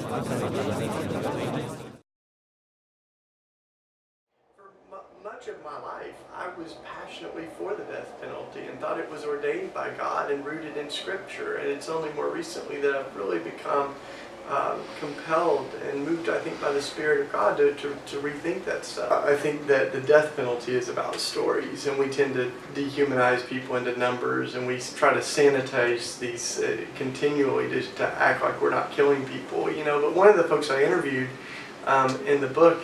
Much of my life, I was passionately for the death penalty and thought it was ordained by God and rooted in Scripture. And it's only more recently that I've really become compelled and moved, I think, by the Spirit of God to rethink that stuff. I think that the death penalty is about stories, and we tend to dehumanize people into numbers, and we try to sanitize these continually to act like we're not killing people, you know. But one of the folks I interviewed in the book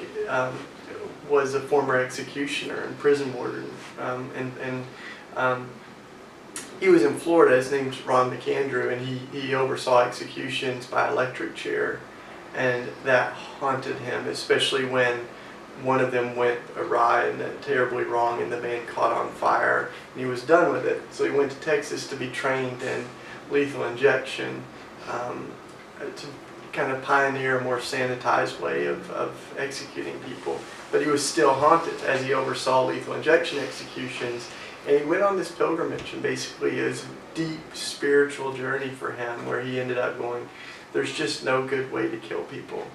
was a former executioner and prison warden, he was in Florida. His name's Ron McAndrew, and he oversaw executions by electric chair, and that haunted him, especially when one of them went awry and terribly wrong, and the man caught on fire, and he was done with it. So he went to Texas to be trained in lethal injection, to kind of pioneer a more sanitized way of executing people. But he was still haunted as he oversaw lethal injection executions. And he went on this pilgrimage, and basically it was a deep spiritual journey for him, where he ended up going, there's just no good way to kill people.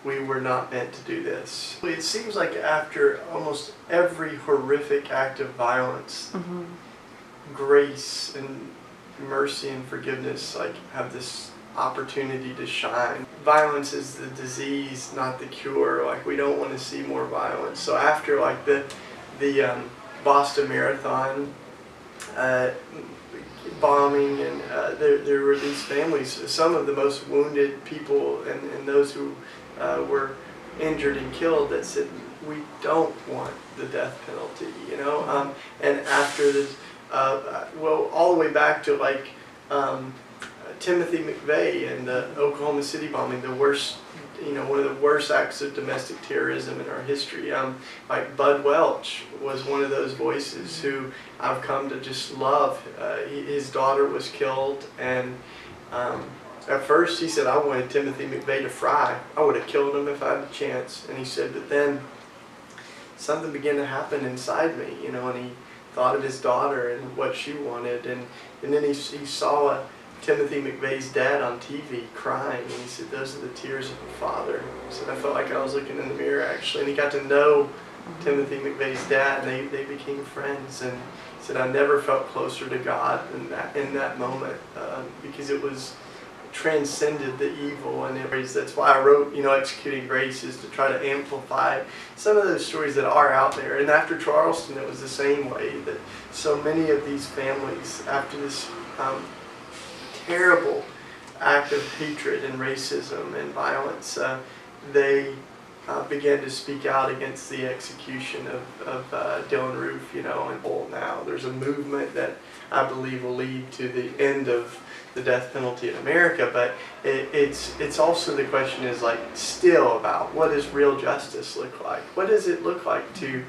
We were not meant to do this. It seems like after almost every horrific act of violence, grace and mercy and forgiveness have this opportunity to shine. Violence is the disease, not the cure. We don't want to see more violence. So after the Boston Marathon bombing, and there were these families, some of the most wounded people and those who were injured and killed, that said, we don't want the death penalty, you know. And after this, well, all the way back to Timothy McVeigh and the Oklahoma City bombing, the worst, one of the worst acts of domestic terrorism in our history. Bud Welch was one of those voices who I've come to just love. His daughter was killed, and at first he said, I wanted Timothy McVeigh to fry. I would have killed him if I had a chance. And he said, but then something began to happen inside me, and he thought of his daughter and what she wanted, and then he saw Timothy McVeigh's dad on TV crying, and he said, those are the tears of a father. He said, I felt like I was looking in the mirror, actually. And he got to know Timothy McVeigh's dad, and they became friends. And he said, I never felt closer to God in that moment, because it was transcended the evil. And that's why I wrote, Executing Grace, is to try to amplify some of those stories that are out there. And after Charleston, it was the same way, that so many of these families, after this terrible act of hatred and racism and violence, they began to speak out against the execution of Dylan Roof, and now there's a movement that I believe will lead to the end of the death penalty in America. But it's also, the question is still about, what does real justice look like? What does it look like to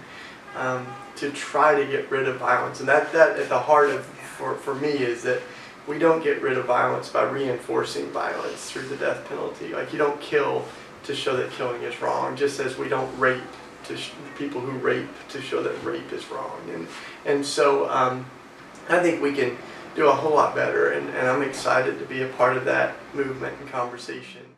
try to get rid of violence? And that at the heart of, for me, is that we don't get rid of violence by reinforcing violence through the death penalty. You don't kill to show that killing is wrong, just as we don't rape people who rape to show that rape is wrong. And so I think we can do a whole lot better, and I'm excited to be a part of that movement and conversation.